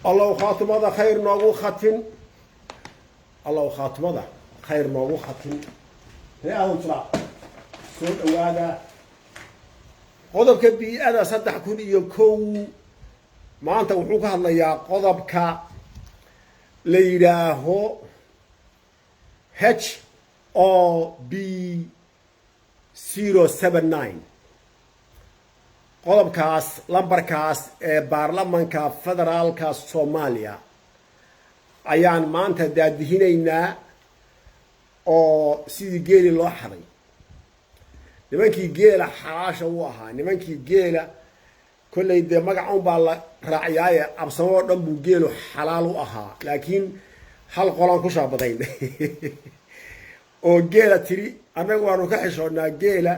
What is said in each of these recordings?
الله خاتم هذا خير نوغو ختم الله خاتم هذا خير نوغو ختم هي طلع صوت هذا قضبك بي أنا صدح كون يكو ما أنت وحوك هلا يا قضبك ليراه HOB079 qodobkaas lambarkaas ee baarlamaanka federaalka Soomaaliya ayaan maanta daadihinaynaa oo sidii geeli loo xaday nimankii geela xaasha u ahaa nimankii geela kullay de magac baa la raaciyay absamo dhan buu geelu xalaal u ahaa laakiin hal qolan ku shaabadayn oo geela tiri anagu waanu ka xishoodnaa geela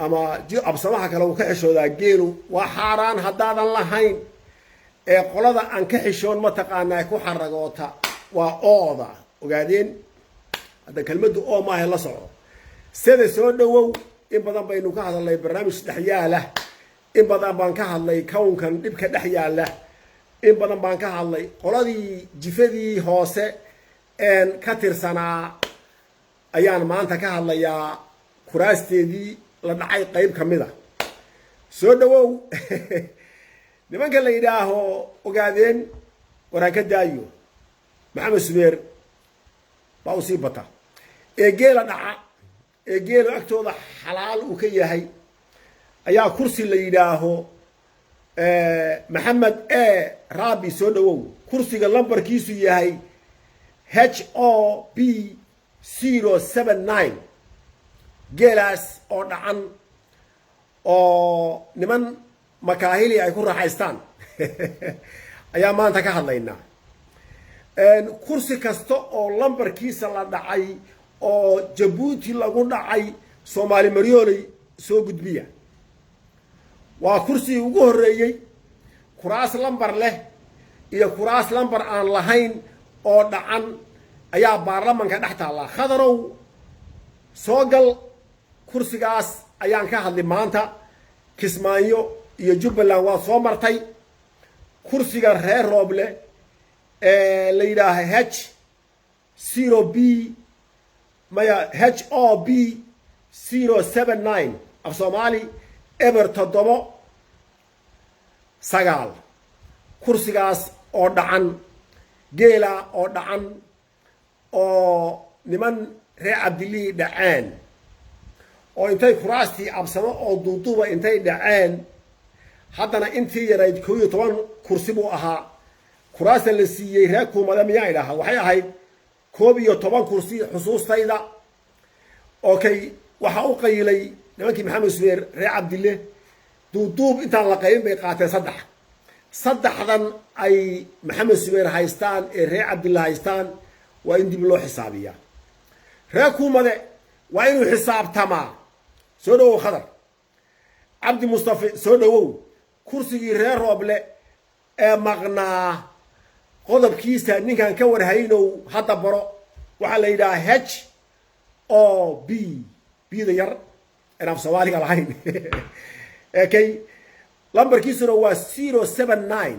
ama absamaha kale uu ka xishoodaa geelu waa xaaraan haddaadan lahayn ee qolada aan ka xishoon ma taqaanaa ku xaragoota waa ooda ogaadeen hadda kelmaddu oo maaha la soco sida soo dhawow in badan baynu ka hadalnay barnaamij dhaxyaala in badan baan ka hadlay kownkan dhibka dhaxyaala in badan baan ka hadlay qoladii jifadii hoose een ka tirsanaa ayaan maanta ka hadlayaa kuraasteedii la dhacay qayb kamida soo dhawow nimanka la yidhaaho ogaadeen waraan ka daayo maxamed subeer baa u sii bata ee geela dhaca ee geelu agtooda xalaal uu ka yahay ayaa kursi la yidhaaho maxamed raabi soo dhawow kursiga lambarkiisu yahay HOB079 geelaas oo dhacan oo niman makaahili ay ku raaxaystaan ayaa maanta ka hadlaynaa kursi kasta oo lambarkiisa la dhacay oo Jabuuti lagu dhacay Soomaali Maryooley soo gudbiya waa kursi ugu horeeyay kuraas lambar leh iyo kuraas lambar aan lahayn oo dhacan ayaa baarlamaanka dhex taala khadarow soo gal kursigaas ayaan ka hadlay maanta Kismaayo iyo Jubbaland waa soo martay kursiga reer Rooble ee la yiraahdo H0B maya HOB079 af Soomaali eber 7 kursigaas oo dhacan geela oo dhacan oo niman reer Cabdilii dhaceen oo intay kuraastii absamo oo duuduuba intay dhaceen haddana intii yarayd 11 kursi buu ahaa kuraasta la siiyey reer kuumada miyaa idhaha waxay ahayd 11 kursi xusuustayda okay waxa u qaylay nimankii maxamed subeer reer Cabdille duuduub intaan la qaybin bay qaateen saddexdan ay maxamed subeer haystaan ee reer Cabdille haystaan waa in dib loo xisaabiyaa reer kuumade waa inuu xisaabtamaa soo dhawow khadar cabdi mustafa soo dhawow kursigii reer Rooble ee maqnaa qodobkiisa ninkan ka warhaynow hadda baro waxa la yiraahdaa HOB bida yar af Soomaaliga lahayn okay lambarkiisuna waa 079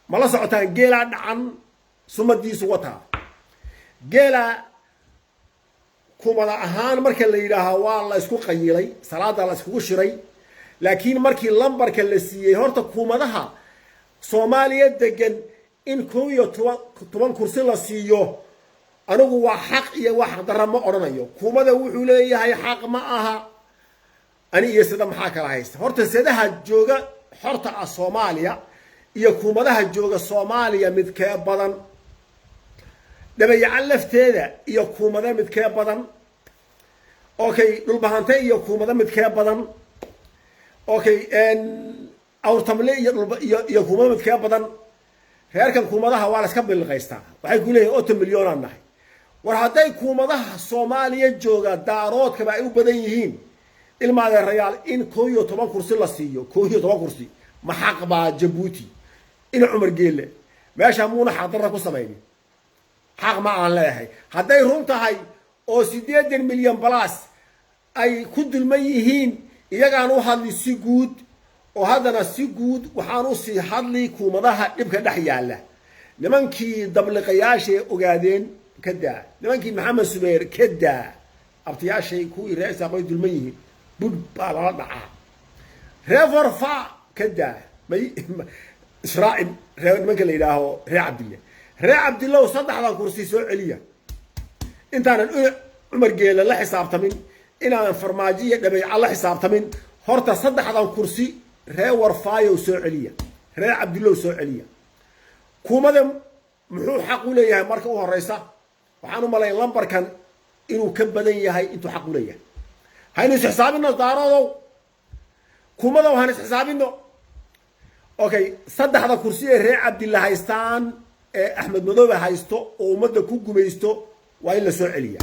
ma la socotaan geela dhacan sumadiisu wata geela kumada ahaan marka la yiraahaa waa la isku qayilay salaada la isku shiray laakiin markii lambarka la siiyay horta kumadaha Soomaaliya degan in 11 kursi la siiyo anigu waa xaq iyo wax daramo oranayo kumada wuxuu leeyahay xaq ma aha ani iyo sida maxaa kala haysta horta sedaha jooga xorta ah Soomaaliya iyo kumadaha jooga Soomaaliya mid ka badan dhabayaan lafteeda iyo kuumada mid ka badan okay dhulbahante iyo kuumada mid ka badan okay awrtamle iyo kuumada mid ka badan reerkan kuumadaha waa la iska bilqaystaa waxay ku leeyahay 8 milyan aan nahay war haday kuumadaha Soomaaliya jooga daaroodka ay u badan yihiin ilmaada reyaal in 11 kursi la siiyo 11 kursi ma xaq baa Jabuuti in Umar Geele meesha muuna xadara ku sameeyay حق ما عليه هذا يرونتهاي أو 8 مليون بلاس أي كل الميهين يجانو هذا السجود وهذا سيجود وحانو سي حضلي كومضاها إبكا دحيالا نمانكي دبلقياشي أقادين كدا نمانكي محمد سبير كدا أبتياشي كوي رئيس أقويد الميه بود بالغضعا ريفر فا كدا إسرائيل نمانك اللي إلهو ري عبد الله وصدح على كرسي سوء عليا انت أنا عمر قيل الله حساب تمن إنا فرماجية نبي الله حساب تمن هرتا صدح على كرسي ري ورفاية وسوء عليا ري عبد الله وسوء عليا كومدم محو حقو ليها مركا وها الرئيسة وحانو ملايين لمبر كان إنو كبدن يهي انتو حقو ليها هاي نس حسابنا دارادو كومدم وهانس حسابنا اوكي صدح على كرسي ري عبد الله هايستان أحمد مدوبة هايستو ومدى كوكو ميستو وإلا سوء عليا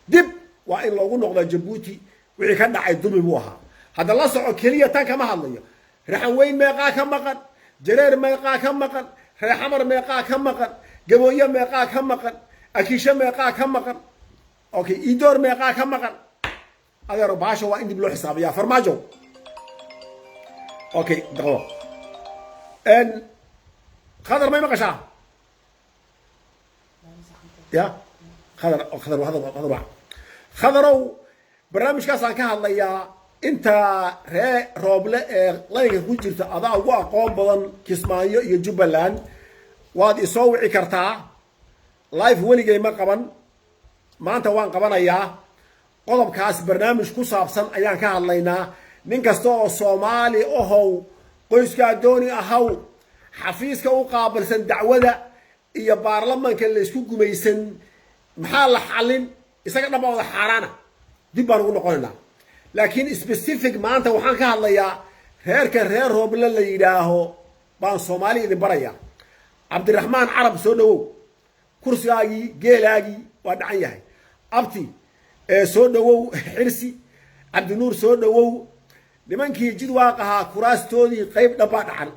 دب وإن لو نقضى جبوتي وحي كان دعي الدمي بوها هذا الله سعو كلية تانك ما هالليا ريحان وين ميقا كم مقن جرير ميقا كم مقن ريحمر ميقا كم مقن قبوية ميقا كم مقن أكيشة ميقا كم مقن أوكي إيدور ميقا كم مقن هذا رباشا وإن دي بلو حساب يا فرماجو أوكي دقوا إن خضر ما يمقشا يا خضروا برنامج كاسان كهالليا انت ري روبله لايك ku jirta adaa ugu aqoon badan Kismaayo iyo Jubbaland waad isoo wici kartaa live weligay ma qaban maanta waan qabanayaa qodobkaas barnaamij ku saabsan ayaan ka hadlaynaa nin kasta oo Soomaali ahow qoyska dooni ahaw xafiiska u qaabilsan dacwada iyo baarlamaanka la isku gumaysan maxaa la xalin isaga dhabooda xaraana dib baan ugu noqonaynaa laakiin specific maanta waxaan ka hadlayaa reerka reer Rooble la yiraaho baan Soomaali idin baraya Cabdiraxmaan Carab soo dhawow kursigaagi geelaagi waa dhacan yahay abti soo dhawow xirsi Cabdinuur soo dhawow nimankii jidwaaqaha kuraastoodii qayb dhaba dhacan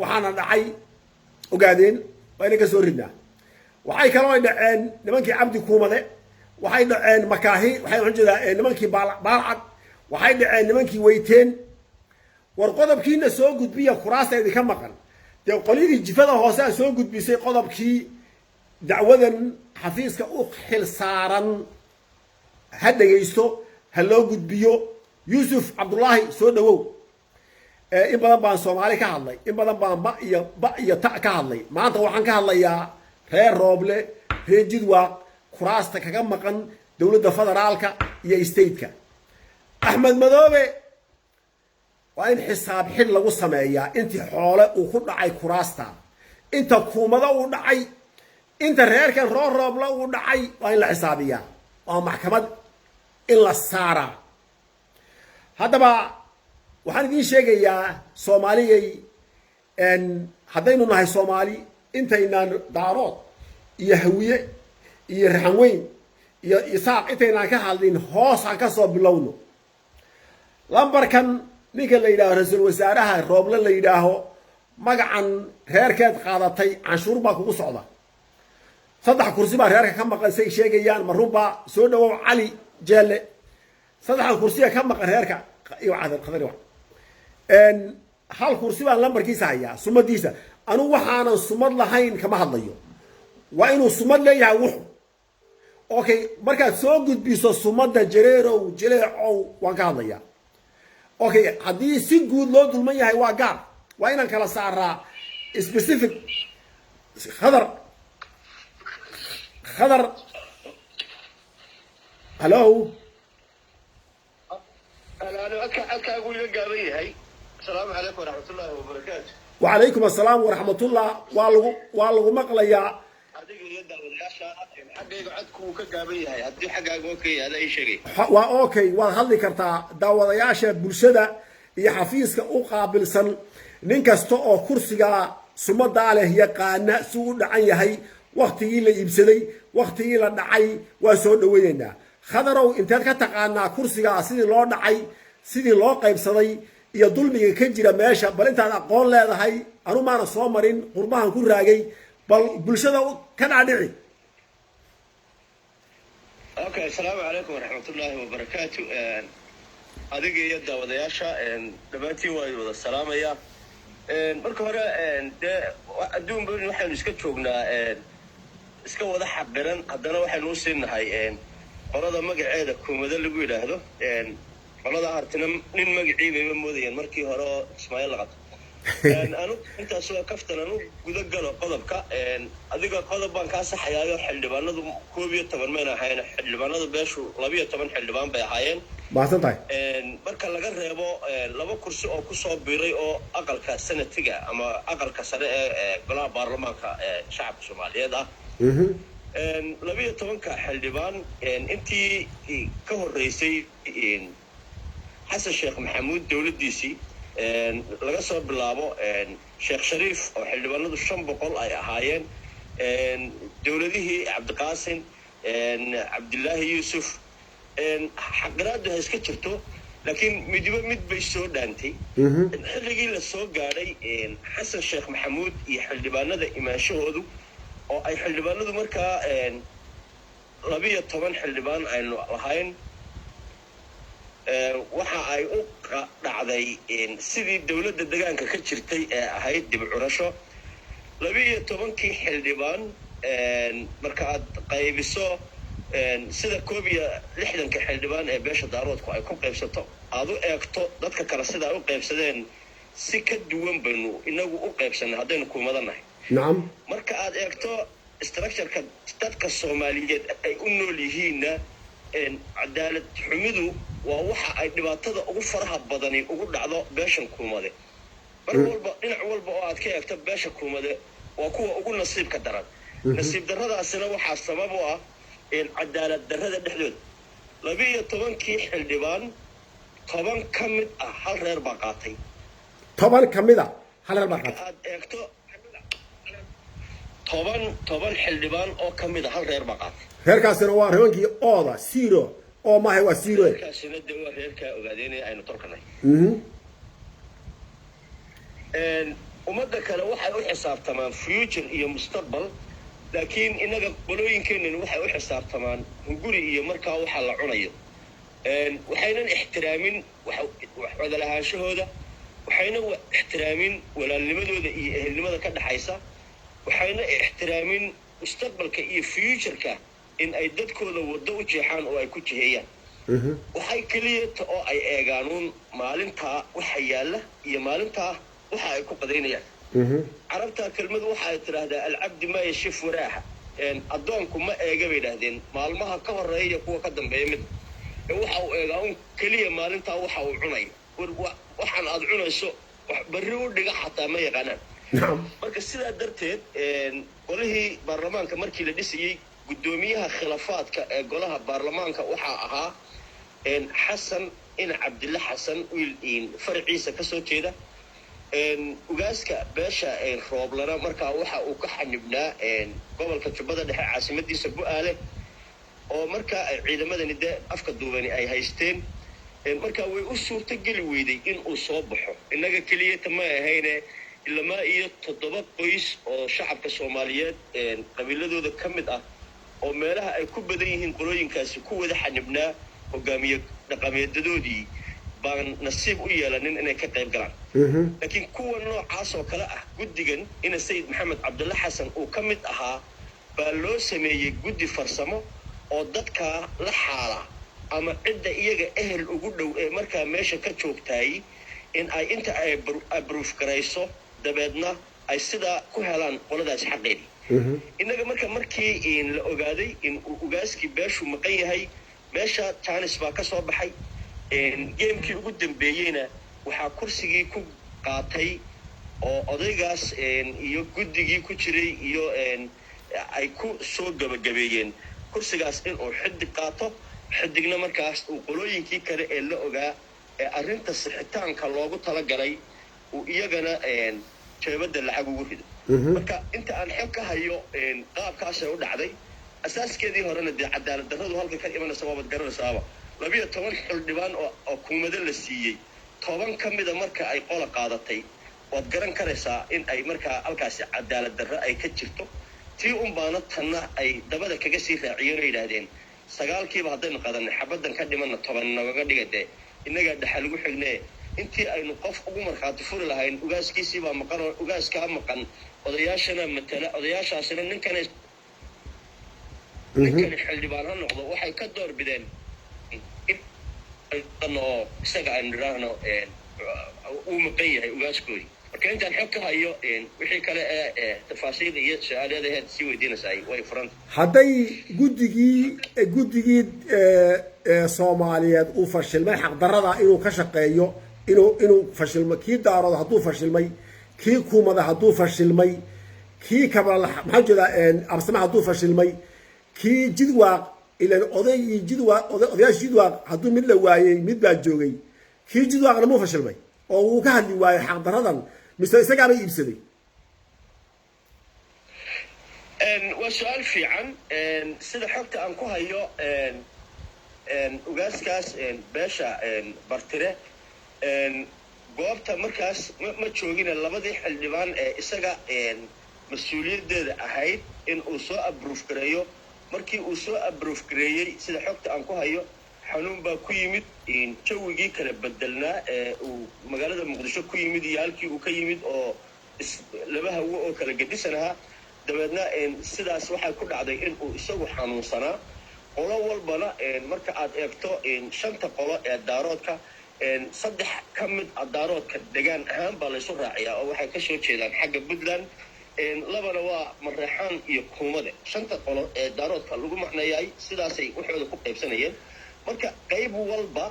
waxaana dhacay ogaadeen وأنا كسورنا وحي كانوا يدعين نمانكي عبد كومة وحي يدعين مكاهي وحي عندنا نمانكي بالعد وحي يدعين نمانكي ويتين والقضب كينا سوقد بيا خراسة إذا كم مقال تيو قليل الجفاده هوسا سوقد بيسي قضب كي دعوة حفيظ كأخل صارا هدا يستو هلو قد بيو يوسف عبد الله سودو in badan baan Soomaali ka hadlay in badan baan ba iyo ta ka hadlay maanta waxaan ka hadlayaa reer Rooble reer Jidwaaq kuraasta kaga maqan dawladda federaalka iyo state-ka Axmed Madoobe waa in xisaab xil lagu sameeyaa intii xoole uu ku dhacay kuraasta inta kuumada uu dhacay inta reerkan Rooble uu dhacay waa in la xisaabiyaa waa maxkamad in la saara hadaba waxaan idin sheegayaa Soomaaliyay haddaynu nahay Soomaali intaynaan daarood iyo hawiye iyo raxanweyn iyo isaaq intaynaan ka hadlin hoos aan ka soo bilowno lambarkan ninka la yiraahdo ra'iisul wasaaraha Rooble la yiraahdo magacan reerkeed qaadatay canshuur baa kugu socda saddex kursi baa reerka ka maqan say sheegayaan maruba soo dhawow cali jeelle saddex kursi ka maqan reerka iyo cadal qadari hal kursi baan lambarkiisa hayaa sumadiisa anu waxaanan sumad lahayn kama hadlayo waa inuu sumad leeyahay wuxuu okay markaad soo gudbiso sumada jareerow jileecow waan ka hadlayaa okay haddii si guud loo dulman yahay waa gaar waa inaan kala saaraa specific khadar hello أنا أقول لك قاضي هاي السلام عليكم ورحمة الله وبركاته. وعليكم السلام ورحمة الله والله مقليا. هذيك اليد والعشاء حقيقة عندكم كقاضي هاي هدي حقك أوكي هذا أي شيء. وأوكي وهذي كرتا داودياشة برشدة يحفيزك أقابل سن نينكستو أو كرسيا سمد عليه يقانا سود عن هاي وقت يلا يبسلي وقت يلا دعي وسود وينا. خضروا انت كتقانا كرسيا سيدي لو دعي سيدي لو قيبسداي iyo dulmiga ka jira meesha bal intaad aqoon leedahay anu maana soo marin qurbahan ku raagay bal bulshada ka dhaadhici okay السلام عليكم ورحمة الله وبركاته adiga iyo daawadayaasha dhammaantiin waa wada salaamaya marka hore dee adduunba waxaynu iska joognaa iska wada xaqiran haddana waxaynu u siinahay qolada magaceeda kuumada lagu yidhaahdo qolada hartina nin magacii bayba moodayeen markii hore oo ismaaciil la qabto anu intaas oo kaftan anu guda galo qodobka adiga qodob baan kaa saxayaayo xildhibaanadu 11 mayna ahayn xildhibaanadu beeshu 12 xildhibaan bay ahaayeen baasan tahay marka laga reebo laba kursi oo ku soo biiray oo aqalka sanadkiga ama aqalka sare ee golaha baarlamaanka shacabka Soomaaliyeed ah 12 xildhibaan intii ka horeysay xasan sheekh maxamuud dawladdiisii laga soo bilaabo sheekh shariif oo xildhibaanadu 500 ay ahaayeen dawladihii cabdiqaasim cabdullaahi yuusuf xaqiraadu ha iska jirto laakiin midba mid bay soo dhaantay xilligii la soo gaadhay xasan sheekh maxamuud iyo xildhibaanada imaanshahoodu oo ay xildhibaanadu markaa 12 xildhibaan aynu lahayn waxa ay u dhacday sidii dawladda deegaanka ka jirtay ee ahayd dib u curasho 12 xildhibaan marka aad qaybiso sida 60 xildhibaan ee beesha daaroodku ay ku qaybsato aad u eegto dadka kale sida ay u qaybsadeen si ka duwan baynu inagu u qaybsanay haddaynu kuumadanahay nacam marka aad eegto structure-ka dadka Soomaaliyeed ay u nool yihiinna cadaalad xumidu waa waxa ay dhibaatada ugu faraha badani ugu dhacdo beeshan kuumade mar walba dhinac walba oo aad ka eegto beesha kuumade waa kuwa ugu nasiibka daran nasiib darradaasina waxaa sabab u ah cadaalad darrada dhexdooda 12 xildhibaan 10 ka mid ah hal reer baa qaatay 10 ka mid ah hal reer baa qaatay aad eegto 10 xildhibaan oo ka mid ah hal reer baa qaatay reerkaasina waa reerkii ooda zero oo maahay waa zero reerkaasina dee waa reerka ogaadeenay aynu torkanay ummadda kale waxay u xisaabtamaan future iyo mustaqbal laakiin inaga qolooyinkeenna waxay u xisaabtamaan guri iyo markaa waxa la cunayo waxaynan ixtiraamin wax wada lahaanshahooda waxayna ixtiraamin walaalnimadooda iyo ehelnimada ka dhaxaysa waxayna ixtiraamin mustaqbalka iyo future-ka in ay dadkooda wado u jeexaan oo ay ku jiheeyaan waxay kaliya oo ay eegaanuun maalintaa waxa yaala iyo maalintaa waxa ay ku qadaynayaan carabta kelmadu waxa ay tiraahdaa alcabdi ma yashif waraaha addoonku ma eega bay yidhaahdeen maalmaha ka horeeya kuwa ka dambeeya mid waxa uu eegaa un keliya maalintaa waxa uu cunayo waxaan aad cunayso barri u dhiga xataa ma yaqaanaan marka sidaa darteed golihii baarlamaanka markii la dhisayey guddoomiyaha khilaafaadka ee golaha baarlamaanka waxaa ahaa xasan ina cabdilla xasan wiil farciisa ka soo jeeda ugaaska beesha rooblana markaa waxa uu ka xanibnaa gobolka jubbada dhexe caasimadiisa Bu'aale oo markaa ay ciidamadani dee afka duubani ay haysteen markaa way u suurto geli weyday in uu soo baxo inaga keliya ma ahayne ilaa iyo 7 qoys oo shacabka Soomaaliyeed qabiiladooda ka mid ah oo meelaha ay ku badan yihiin qolooyinkaasi ku wada xanibnaa hogaamiye dhaqameedyadoodii baan nasiib u yeelanin inay ka qayb galaan laakiin kuwa noocaas oo kale ah guddigan ina sayid maxamed cabdulla xasan uu ka mid ahaa baa loo sameeyey guddi farsamo oo dadka la xaala ama cidda iyaga ehel ugu dhow ee markaa meesha ka joogtay in ay inta ay approve garayso dabeedna ay sida ku helaan qoladaas xaqeedii inaga markii la ogaaday in ugaaskii beeshu maqan yahay meesha Jaanis baa ka soo baxay geemkii ugu dambeeyayna waxaa kursigii ku qaatay oo odaygaas iyo guddigii ku jiray iyo ay ku soo gabagabeeyeen kursigaas in uu xidig qaato xidigna markaas uu qolooyinkii kale ee la ogaa ee arrinta sixitaanka loogu talagalay uu iyagana jeebada lacag ugu rido marka inta aan xog ka hayo qaabkaas u dhacday asaaskeedii horena dee cadaalad darradu halka ka imanaysa waabad garanaysaaba 12 xildhibaan oo kuumada la siiyey 10 ka mid ah marka ay qola qaadatay waad garan karaysaa in ay markaa halkaasi cadaalad darro ay ka jirto tii baana tanna ay dabada kaga sii raaciyeen oo yidhaahdeen 9kiiba haddaynu qadanay xabaddan ka dhimanna 10 nagaga dhigade innagaa dhaxa lagu xignee intii aynu qof ugu markhaati furi lahayn ugaaskiisii baa maqan oo ugaaskaa maqan odayaashana matala odayaashaasina ninkani xildhibaan ha noqdo waxay ka door bideen oo isaga aynu nidhaahno uu maqan yahay ugaaskoodii marka intaan xog ka hayo wixii kale ee tafaasiil iyo su-aaladeed sii weydiinaysaa way furanta hadday guddigii soomaaliyeed uu fashilmay xaqdarrada inuu ka shaqeeyo inuu fashilmay kii daarooda hadduu fashilmay kii kuumada hadduu fashilmay kii kabala maxaa jeedaa absame hadduu fashilmay kii jidwaaq ilan odaygii jidwaaq odayaasha jidwaaq hadduu mid la waayey mid baa joogay kii jidwaaqna muu fashilmay oo uu ka hadli waayey xaqdarradan mise isagaaba iibsaday waa su-aal fiican sida xogta aan ku hayo ugaaskaas beesha bartire goobta markaas ma joogina labadii xildhibaan ee isaga mas-uuliyaddeeda ahayd in uu soo abruuf gareeyo markii uu soo abruuf gareeyey sida xogta aan ku hayo xanuun baa ku yimid jawigii kala bedelnaa ee uu magaalada muqdisho ku yimid iyo halkii uu ka yimid oo laba hawo oo kala gedisan ahaa dabeedna sidaas waxay ku dhacday in uu isagu xanuunsanaa qolo walbana marka aad eegto shanta qolo ee daaroodka saddex ka mid a daaroodka degaan ahaan baa laysu raaciyaa oo waxay ka soo jeedaan xagga puntland labana waa mareexaan iyo kuumade shanta qolo ee daaroodka lagu macneeyay sidaasay waxooda ku qaybsanayeen marka qayb walba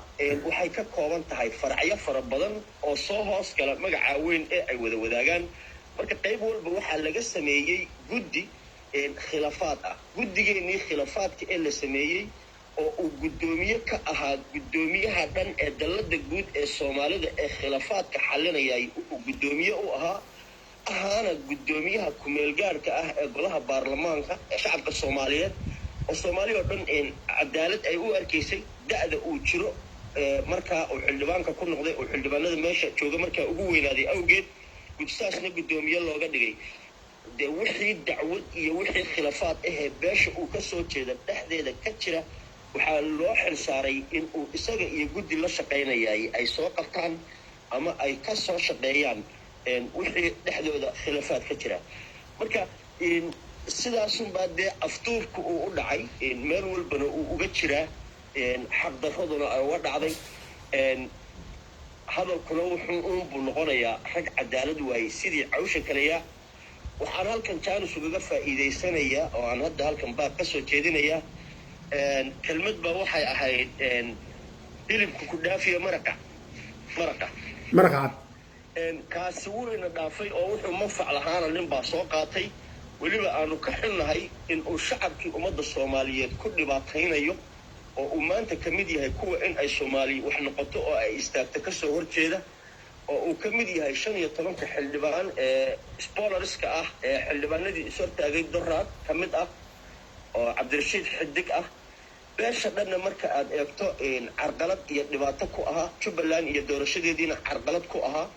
waxay ka kooban tahay faracyo fara badan oo soo hoos gala magaca weyn ee ay wada wadaagaan marka qayb walba waxaa laga sameeyey guddi khilaafaad ah guddigeenii khilaafaadka ee la sameeyey oo uu guddoomiye ka ahaa guddoomiyaha dhan ee dallada guud ee soomaalida ee khilaafaadka xalinayay uu guddoomiye u ahaana guddoomiyaha ku-meelgaarhka ah ee golaha baarlamaanka ee shacabka soomaaliyeed oo soomaaliya oo dhan cadaalad ay u arkaysay da'da uu jiro markaa uu xildhibaanka ku noqday oo xildhibaanada meesha jooga markaa ugu weynaaday awgeed gudsaasna guddoomiye looga dhigay dee wixii dacwad iyo wixii khilaafaad ahee beesha uu ka soo jeeda dhexdeeda ka jira waxaa loo xilsaaray in uu isaga iyo guddi la shaqaynayay ay soo qabtaan ama ay ka soo shaqeeyaan wixii dhexdooda khilaafaad ka jira marka sidaasunbaa dee aftuurka uu u dhacay meel walbana uu uga jiraa xaqdarraduna ay uga dhacday hadalkuna wuxuu uunbuu noqonayaa rag cadaalad waayey sidii cawsha kaleya waxaan halkan jaanis ugaga faa'iidaysanayaa oo aan hadda halkan baab ka soo jeedinayaa kelmad baa waxay ahayd hilibka ku dhaafiya maraqa kaasi wurina dhaafay oo wuxuu manfac lahaana nin baa soo qaatay weliba aanu ka xilnahay in uu shacabkii ummadda soomaaliyeed ku dhibaataynayo oo uu maanta ka mid yahay kuwa in ay soomaaliya wax noqoto oo ay istaagto ka soo horjeeda oo uu ka mid yahay 15 xildhibaan ee spoilerska ah ee xildhibaanadii is hortaagay doraad ka mid ah oo cabdirashiid xidig ah beesha dhanna marka aad eegto carqalad iyo dhibaato ku ahaa jubbaland iyo doorashadeediina carqalad ku ahaa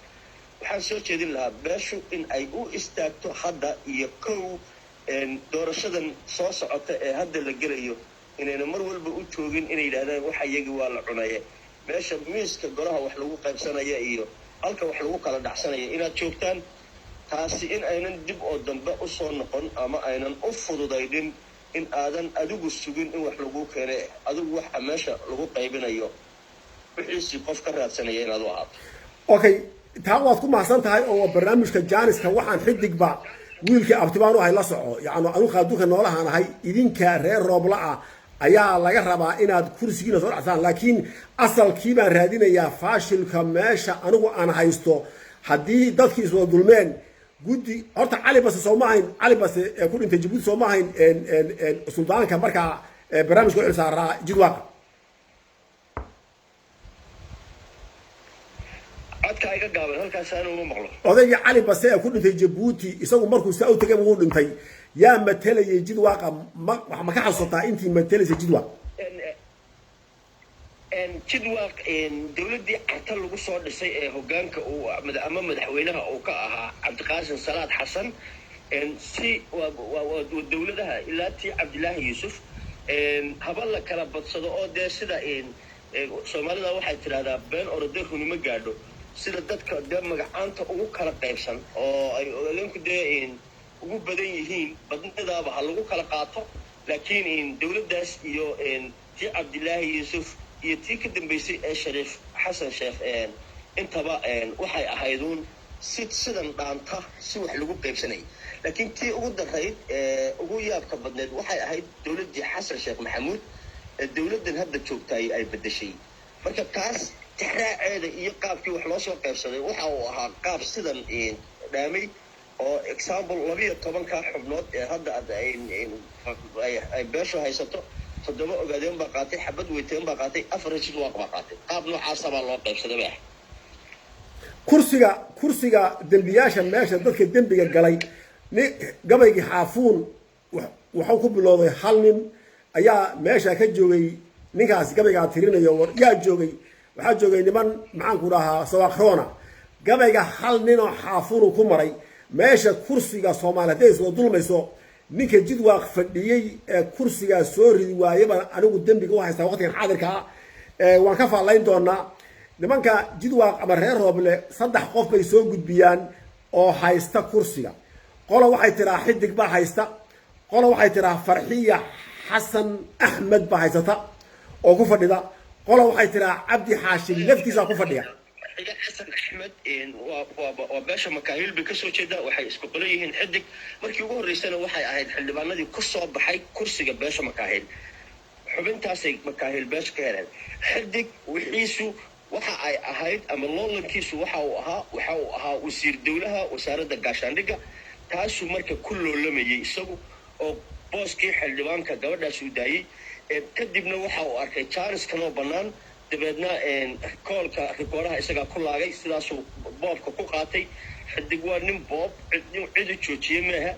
waxaan soo jeedin lahaa beeshu in ay u istaagto hadda iyo kow doorashadan soo socota ee hadda la gelayo inayna mar walba u joogin inay yidhaahdaan waxa iyagii waa la cunaye meesha miiska golaha wax lagu qaybsanaya iyo halka wax lagu kala dhacsanaya inaad joogtaan taasi in aynan dib oo dambe u soo noqon ama aynan u fududaydin in aadan adigu sugin in wax lagu keenay adigu waxa meesha lagu qaybinayo wixiisii qof ka raadsanaya inaad u ahaato okay taa waad ku mahadsan tahay oo barnaamijka jaaniska waxaan xidigba wiilkii abtibaan u ahay la soco yacni anu qaaduka noolahaan ahay idinka reer roobla ah ayaa laga rabaa inaad kursigiina soo dhacsaan laakiin asalkii baan raadinayaa faashilka meesha anigu aan haysto haddii dadkii iswada dulmeen guddi horta cali base soo ma ahayn cali base ku dhintay jabuuti soo ma ahayn suldaanka markaa barnaamijka u xilsaaraa jidwaaqa codka iga gaaban halkaas aan ugu maqlo odaygii cali base ee ku dhintay jabuuti isagu markuu saa u tagay wuu dhintay yaa matalayay jidwaaqa ma ka xasuusataa intii matalaysay jidwaaq jidwaaq dowladdii carta lagu soo dhisay ee hoggaanka uu ama madaxweynaha uu ka ahaa cabdiqaasim salaad xasan si waa dowladaha ilaa tii cabdilaahi yuusuf haba la kala badsado oo dee sida soomaalida waxay tidhahdaa been orode runimo gaadho sida dadka dee magacaanta ugu kala qaybsan oo ay odaleenku dee ugu badan yihiin badnidaaba ha lagu kala qaato laakiin dowladdaas iyo tii cabdilaahi yuusuf iyo tii ka dambaysay ee shariif xasan sheekh intaba waxay ahayduun sidan dhaanta si wax lagu qaybsanayay laakiin tii ugu darayd ugu yaabka badneed waxay ahayd dowladdii xasan sheekh maxamuud dowladdan hadda joogtay ay bedeshay marka taas tixraaceeda iyo qaabkii wax loo soo qaybsaday waxa uu ahaa qaab sidan dhaamay oo example 12 xubnood ee hadda ay beesho haysato 7 ogaadeen baa qaatay xabad weyteen baa qaatay 4 jid waa qaatay qaab noocaas baa loo qaybsaday baa kursiga dambiyaasha meesha dadka dambiga galay gabaygii xaafuun wuxuu ku bilowday hal nin ayaa meesha ka joogay ninkaas gabaygaa tirinayo yaa joogay waxaa joogay niman maxaan ku dhahaa sawaaqroona gabayga hal nin oo xaafuun ku maray meesha kursiga Soomaaliya hadday soo dulmayso ninka jidwaaq fadhiyay ee kursiga soo ridi waayaba anigu dambiga u haysta waqtigan xaadirka waan ka faalayn doonaa nimanka jidwaaq ama reer Rooble 3 qof bay soo gudbiyaan oo haysta kursiga qola waxay tiraa xidig baa haysta qola waxay tiraa farxiya xasan axmed baa haysata oo ku fadhida qola waxay tiraa cabdi xaashim laftiisa ku fadhiya xasan axmed waa beesha makaahil bay kasoo jeeda waxay isku qolayeen xidig markii ugu horeysana waxay ahayd xildhibaanadii ku soo baxay kursiga beesha makaahil xubintaasay makaahil beesha ka heleen xidig wixiisu waxa ay ahayd ama loolankiisu waxa uu ahaa wasiir dowlaha wasaaradda gaashaandhigga taasuu marka ku loolamayay isagu oo booskii xildhibaanka gabadhaas uu daayay kadibna waxa uu arkay Charles kanoo bannaan dabeedna koolka rikooraha isagaa ku laagay sidaasuu boobka ku qaatay xidig waa nin boob cid joojiyay maaha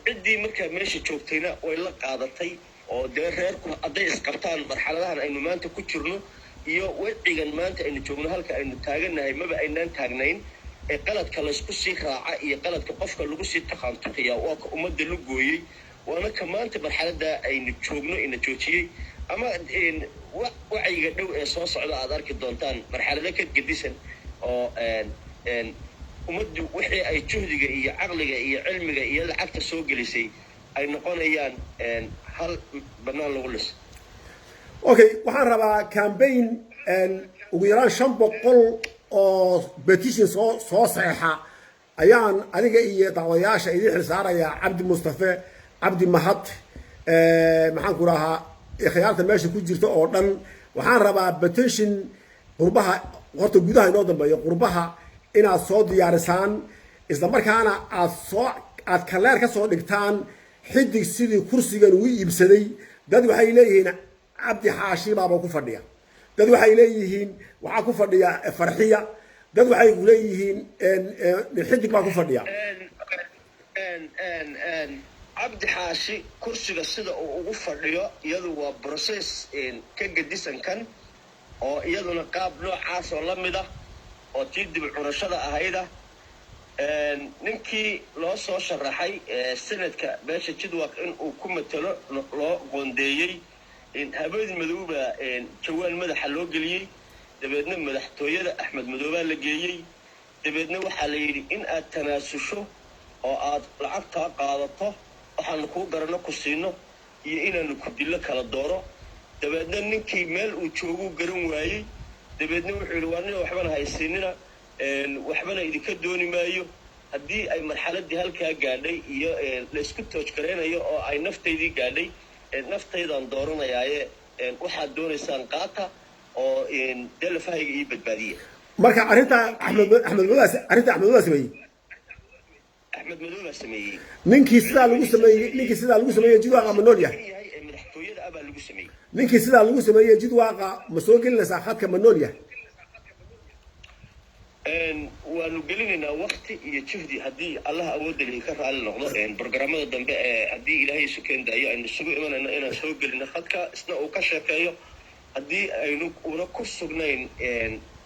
ciddii markaa meesha joogtayna way la qaadatay oo dee reerku hadday isqabtaan marxaladahan aynu maanta ku jirno iyo wicigan maanta aynu joogno halka aynu taaganahay maba aynaan taagnayn qaladka laysku sii raaca iyo qaladka qofka lagu sii taqaantuqiyaa waa ka ummadda la gooyey waana ka maanta marxaladda aynu joogno ina joojiyey ama wacyiga dhow ee soo socda aad arki doontaan marxalado ka gedisan oo ummaddu wixii ay juhdiga iyo caqliga iyo cilmiga iyo lacagta soo gelisay ay noqonayaan hal bannaan lagu lis okay waxaan rabaa campaign ugu yaraan 500 oo petition soo saxiixa ayaan adiga iyo dacwadayaasha idin xilsaaraya cabdi mustafa cabdi mahad maxaan ku rahaa khiyaarta meesha ku jirta oo dhan waxaan rabaa petition qurbaha horta gudaha inoo dambeeyo qurbaha inaad soo diyaarisaan isla markaana aad kaleer ka soo dhigtaan xidig sidii kursigan uu iibsaday dad waxay leeyihiin cabdi xaashi baaba ku fadhiya dad waxay leeyihiin waxa ku fadhiya farxiya dad waxay leeyihiin xidig baa ku fadhiya cabdi xaashi kursiga sida uu ugu fadhiyo iyadu waa process ka gedisan kan oo iyaduna qaab noocaas oo la mid ah oo tii dib curashada ahayda ninkii loo soo sharaxay sanadka beesha jidwaaq in uu ku matalo loo qoondeeyey habeen madowba jawaan madaxa loo geliyey dabeedna madaxtooyada axmed madoobaa la geeyey dabeedna waxaa la yidhi in aad tanaasusho oo aad lacagtaa qaadato waxaanu kuu garano ku siino iyo inaanu ku dillo kala dooro dabeedna ninkii meel uu jooguu garan waayey dabeedna wuxuu yidhi waa nin waxbana haysiinina waxbana idinka dooni maayo haddii ay marxaladii halkaa gaadhay iyo laysku toojgaraynayo oo ay naftaydii gaadhay naftaydan dooranayaaye waxaad doonaysaan qaata oo delafahayga ii badbaadiya marka arrinta axmed madooba sameeyey axmed madooba sameeyey ninkii sidaa lagu sameeyey jidwaaqa ma nool yahay madaxtooyada abaa lagu sameeyey ninkii sidaa lagu sameeyey jidwaaqa ma soo gelinaysaa khadka ma nool yahay waanu gelinaynaa waqti iyo juhdi haddii allah awoodda lihi ka raali noqdo barnaamijyada dambe ee haddii ilaahay sukeen daayo aynu isugu imanayno inaan soo gelino khadka isna uu ka sheekeeyo haddii aynu una ku sugnayn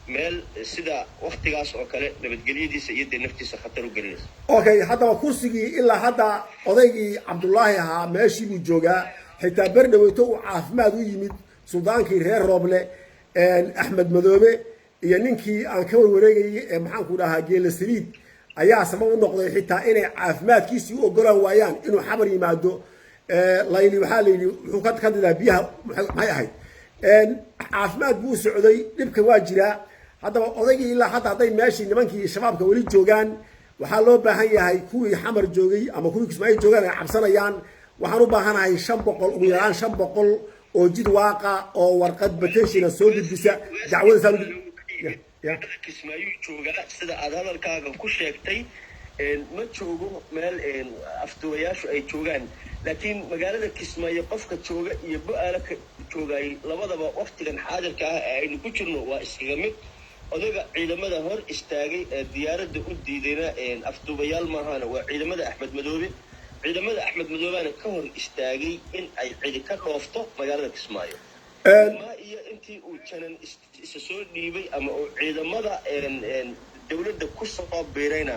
meel sida waqtigaas oo kale nabadgelyadiisa iyo dee naftiisa khatar u gelinaysa okay haddaba kursigii ilaa hadda odaygii cabdullaahi ahaa meeshii buu joogaa xitaa berdhaweyto uu caafimaad u yimid suldaankii reer Rooble axmed madoobe iyo ninkii aan ka warwareegayay ee maxaanku dhahaa geela saliid ayaa sabab u noqday xitaa inay caafimaadkiisii u ogolaan waayaan inuu xabar yimaado layli waxaa la yidhi wuxuu ka didaa biyaha maxay ahayd caafimaad buu socday dhibka waa jiraa haddaba odaygii ilaa hadda hadday meeshii nimankii shabaabka weli joogaan waxaa loo baahan yahay kuwii xamar joogay ama kuwii kismaayo joogaan ay cabsanayaan waxaan u baahanahay 500 ugu yaraan 500 oo jid waaqa oo warqad bateshina soo gudbisa dacwada saa kismaayo jooga sida aad hadalkaaga ku sheegtay ma joogo meel afduwayaashu ay joogaan laakiin magaalada kismaayo qofka jooga iyo bu'aala ka joogay labadaba waqtigan xaadirka ah ee aynu ku jirno waa iskaga mid odaga ciidamada hor istaagay diyaaradda u diidayna afduwayaal maahan waa ciidamada axmed madoobe ciidamada axmed madoobana ka hor istaagay in ay cidi ka dhoofto magaalada kismaayo ma iyo intii uu janan isa soo dhiibay ama uu ciidamada dawladda ku soo biirayna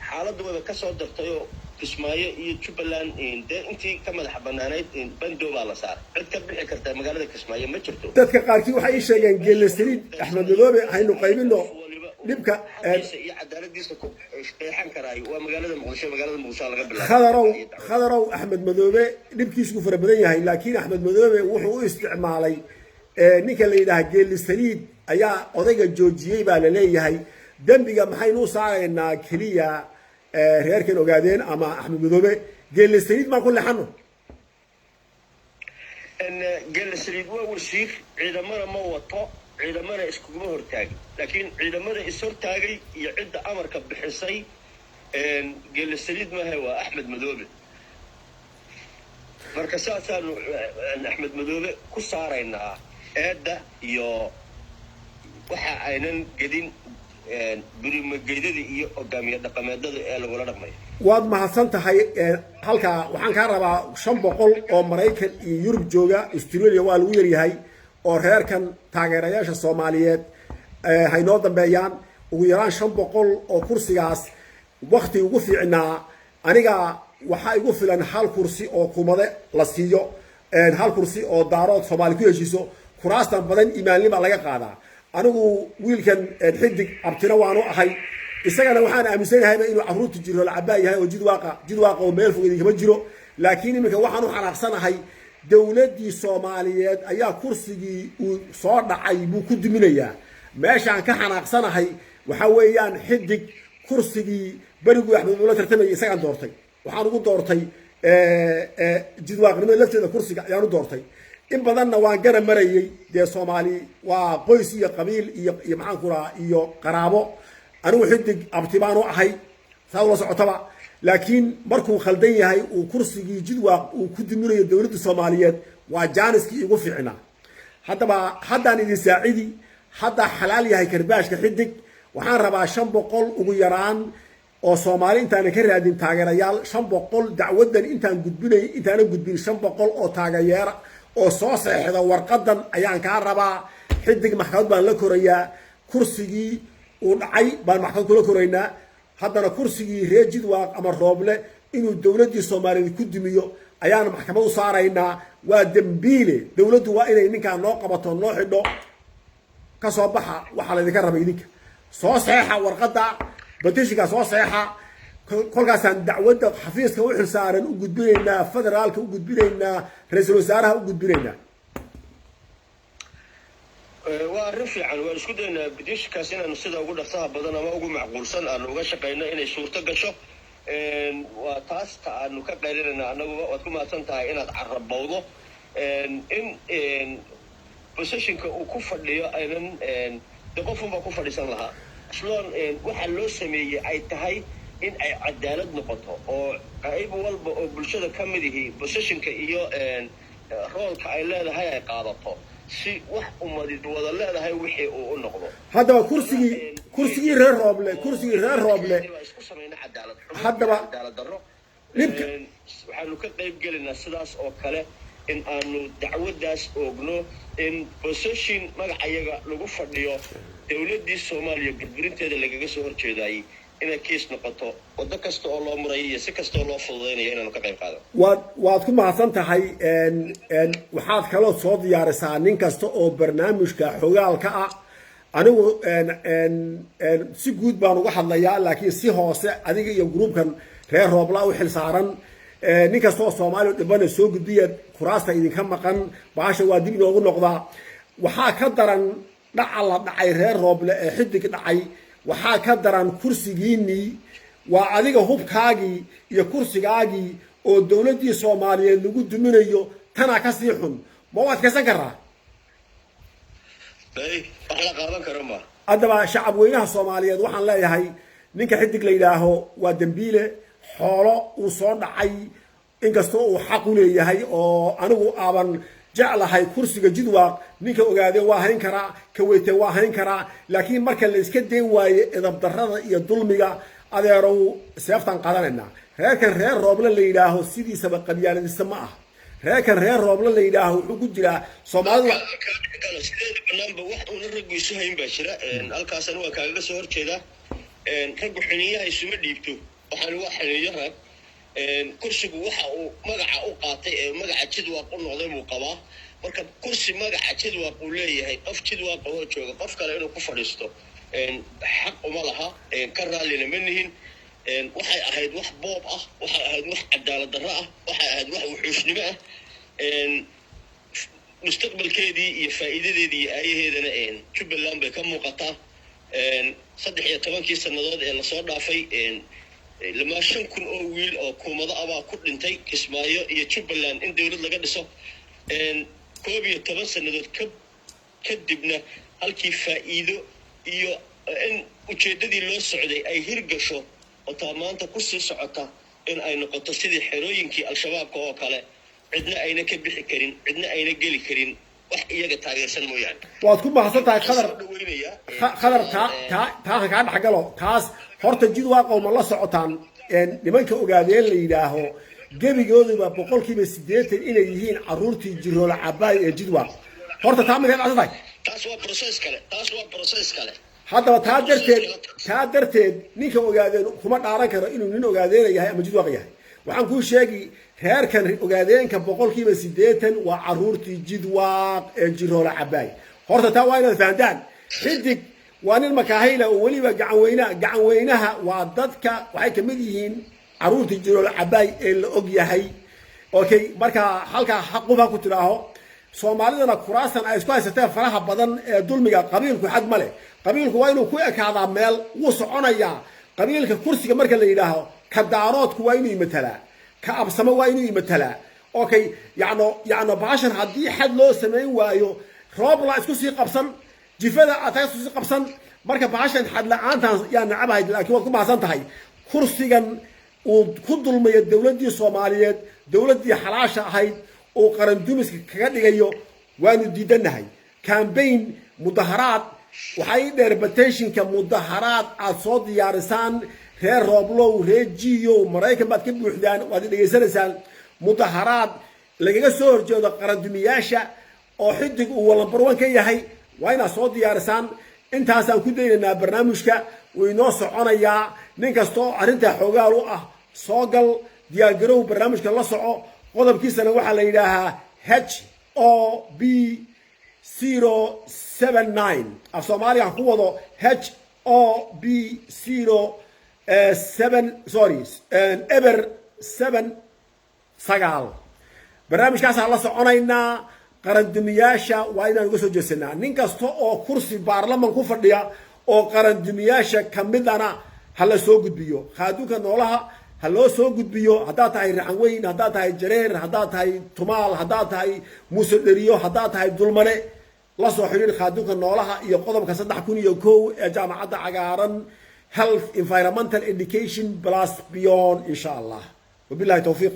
xaaladooda ka soo dartayoo kismaayo iyo jubbaland dee intii ka madax bannaanayd bandoo baa la saaray cid ka bixi karta magaalada kismaayo ma jirto dadka qaarkii waxay ii sheegeen geela saliid axmed madoobe haynu qaybino dhibka iyo cadaaladiisa ku qeexan karaayo waa magaalada muqdisho laga bilaabo khadarow axmed madoobe dhibkiisu ku fara badan yahay laakiin axmed madoobe wuxuu u isticmaalay ninka la yidhaaha geeli saliid ayaa odayga joojiyey baa la leeyahay dembiga maxaynu u saaraynaa keliya reerkan ogaadeen ama axmed madoobe geeli saliid maan ku leexano geeli saliid waa wasiir ciidamada ma wato ciidamada iskuguma hortaagay laakiin ciidamada is hortaagay iyo cidda amarka bixisay geeli saliid maaha waa axmed madoobe marka saasaanu axmed madoobe ku saaraynaa eedda iyo waxa aynan gedin burimageydada iyo hogaamiye dhaqameedada ee lagula dhaqmayo waad mahadsan tahay halkaa waxaan kaa rabaa 500 oo maraykan iyo yurub jooga australia waa lagu yaryahay oo reerkan taageerayaasha Soomaaliyeed haynoo dambeeyaan ugu yaraan 500 oo kursigaas waqti ugu fiicnaa aniga waxa igu filan hal kursi oo kumade la siiyo hal kursi oo daarood Soomaali ku heshiiso kuraastan badan iimaanlima laga qaadaa anigu wiilkan xidig abtina waanu ahay isagana waxaan aaminsanahay inuu caruurtu jiro la cabaa yahay oo jid waaqa oo meel fogeed kama jiro laakiin iminka waxaan u xanaaqsanahay dawladii Soomaaliyeed ayaa kursigii uu soo dhacay buu ku duminayaa meeshaan ka xanaaqsanahay waxa weeyaan xidig kursigii barigu axmed madoobe tartamay isagaan doortay waxaan ugu doortay jid waaqnimada lafteeda kursiga ayaan u doortay in badanna waan gana marayay dee Soomaali waa qoys iyo qabiil iyo maxaan ku rahaa iyo qaraabo anigu xidig abtibaan u ahay sabab la socotaba laakiin markuu khaldan yahay uu kursigii jidwaaq uu ku diminayo dawladda Soomaaliyeed waa jaaniskii ugu fiicnaa haddaan idin saacidi hadda xalaal yahay karbaashka xidig waxaan rabaa 500 ugu yaraan oo Soomaali intaan ka raadin taageerayaal 500 dacwadan intaan gudbin 500 oo taageera oo soo saxda warqadan ayaan ka rabaa xidig maxkamad baan la korayaa kursigii uu dhacay baan maxkamad kula koraynaa haddana kursigii reejid waaq ama rooble inuu dawladii Soomaaliyeed ku dumiyo ayaan maxkamad u saaraynaa waa dambiile dawladdu waa inay ninkaan noo qabato noo xidho ka soo baxa waxa la idinka rabay idinka soo saxa warqada batishiga soo saxa kolkaasaan dacwadda xafiiska u xilsaaran u gudbinaynaa federaalka u gudbinaynaa ra'iisul wasaaraha u gudbinaynaa waa arrin fiican waan isku daynaa badishkaas inaanu sida ugu dhaqsaha badan ama ugu macquulsan aanu uga shaqayno inay suurto gasho waa taas ta aanu ka qaylinayna annaguba waad ku mahadsan tahay inaad carabowdo in positionka uu ku fadhiyo aynan de qofunbaa ku fadhiisan lahaa isloon waxaa loo sameeyey ay tahay in ay cadaalad noqoto oo qayb walba oo bulshada ka mid ihi positionka iyo roolka ay leedahay ay qaadato si wax ummadid wada leedahay wixii uu u noqdo haddaba kursigii reer rooble isku samayna cadaalad darro waxaanu ka qayb gelinaa sidaas oo kale in aanu dacwadaas oogno in position magacayaga lagu fadhiyo dawladii Soomaaliya burburinteeda lagaga soo horjeedaayay inay kiis noqoto waddo kasta oo loo murayo iyo si kasta oo loo fududaynayo inaanu ka qayb qaadano. waad ku mahadsan tahay. waxaad kaloo soo diyaarisaa nin kasta oo barnaamijka xogaalka ah. anigu si guud baan uga hadlayaa, laakiin si hoose adiga iyo gruubkan reer Roobla u xil saaran nin kasta oo Soomaali dhibana soo gudbiya kuraasta idinka maqan baasha waa dib inoogu noqdaa. waxaa ka daran dhaca la dhacay reer Rooble ee xidig dhacay, waxaa ka daran kursigiinii, waa adiga hubkaagii iyo kursigaagii oo dowladdii Soomaaliyeed lagu duminayo tanaa ka sii xun. ma waad kasan karaa? wax la qaadan karo ma haddaba shacab weynaha Soomaaliyeed waxaan leeyahay ninka xidig la yidhaaho waa dembiile, xoolo uu soo dhacay inkastoo uu xaq u leeyahay oo anigu aaban jeclahay kursiga Jidwaaq ninka ogaade waa hayn karaa, ka weyte waa hayn karaa, laakiin marka la iska day waaye edab darrada iyo dulmiga adeerow seeftan qaadanayna. reerkan reer Rooble la yidhaaho sidiisaba qabyaaladisa ma ah. reerkan reer Rooble la yidhaaho wuxuu ku jiraa Soomaalida sideeda banaanba wax uuna raggu isu hayn baa jira. halkaasna waa kaaga soo horjeedaa. raggu xiniyaha isuma dhiibto, waxaan waa xiniyo rag. kursigu waxa uu magaca u qaatay ee magaca Jidwaaq u noqday buu qabaa. marka kursi magaca Jidwaaq uu leeyahay qof Jidwaaq oo jooga qof kale inuu ku fadhiisto xaq uma laha. ka raallina ma nihin. waxay ahayd wax boob ah, waxay ahayd wax cadaalad darro ah, waxay ahayd wax wuxuushnimo ah. mustaqbalkeedii iyo faa'iidadeedii iyo aayaheedana Jubbaland bay ka muuqataa. 13 sannadood ee lasoo dhaafay lama 5,000 oo wiil oo kuumado abaa ku dhintay Kismaayo iyo Jubbaland in dawlad laga dhiso. 11 sannadood kadibna halkii faa'iido iyo in ujeedadii loo socday ay hirgasho oo maanta ku sii socota in ay noqoto sidii xerooyinkii al-shabaabka oo kale, cidna ayna ka bixi karin, cidna ayna geli karin wax iyaga taageersan mooyaane. waad ku mahadsan tahay qadar taa kaa dhaxgalo taas. horta Jidwaaq oo ma la socotaan nimanka ogaadeen la yidhaaho gebigooduba 80% inay yihiin caruurtii Jirool Cabaay ee Jidwaaq. horta taa magaad caddahay. taas waa process kale. haddaba taa darteed ninka ogaadeen kuma dhaaran karo inuu nin ogaadeen yahay ama Jidwaaq yahay. waxaan kuu sheegi reerkan ogaadeenka 80% waa caruurtii Jidwaaq ee Jirool Cabaay. horta taa waa inaad fahantaan. xidig waa nin makaahayla oo weliba gacan weynaha waa dadka waxay ka mid yihiin caruurtii Jirool Cabaay ee la og yahay. okay, marka halkaa xaquba ku tiraaho Soomaalidana kuraasan ay isku haysateen faraha badan ee dulmiga qabiilku xad ma leh. qabiilku waa inuu ku ekaadaa meel wuu soconayaa. qabiilka kursiga marka la yidhaaho ka daaroodku waa inuu imatalaa, ka absamo waa inuu imatalaa. okay, yacno baashan haddii xad loo samayn waayo Roobla isku sii qabsan, jifada ataga isku sii qabsan. marka baashan xad la'aantan yaa nacabahay, laakiin waad ku mahadsan tahay. kursigan uu ku dulmayo dowladdii Soomaaliyeed, dowladdii xalaasha ahayd oo qaran dumiska kaga dhigayo waanu diidanahay. campaign mudaharaad waxay dheer petitionka mudaharaad aad soo diyaarisaan reer Rooblow, reer Jiyo, Maraykan baad ka buuxdaan, waad dhageysanaysaan. mudaharaad lagaga soo horjeedo qaran dumiyaasha oo xidig uu lambar 1 ka yahay waa inaad soo diyaarisaan. intaasaan ku daynaynaa barnaamijka wuu inoo soconayaa. nin kasta oo arrintaa xoogaal u ah soo gal, diyaargarow barnaamijka la soco. qodobkiisana waxaa la yidhaahaa HOB 079 af Soomaaliga ku wado HOB 7 barnaamijkaasaan la soconaynaa. qaran dumiyaasha waa inaan uga soo jeesanaa. nin kasta oo kursi baarlaman ku fadhiya oo qaran dumiyaasha ka midana ha la soo gudbiyo. khaaduunka noolaha ha loo soo gudbiyo. haddaad tahay raxan weyn, haddaad tahay jareer, haddaad tahay tumaal, haddaad tahay muuse dheriyo, haddaad tahay dulmane, la soo xiriir khaaduunka noolaha iyo qodobka 3,001 ee jaamacadda cagaaran health environmental education plus beyond insha Allah. wabillahi tawfiiq.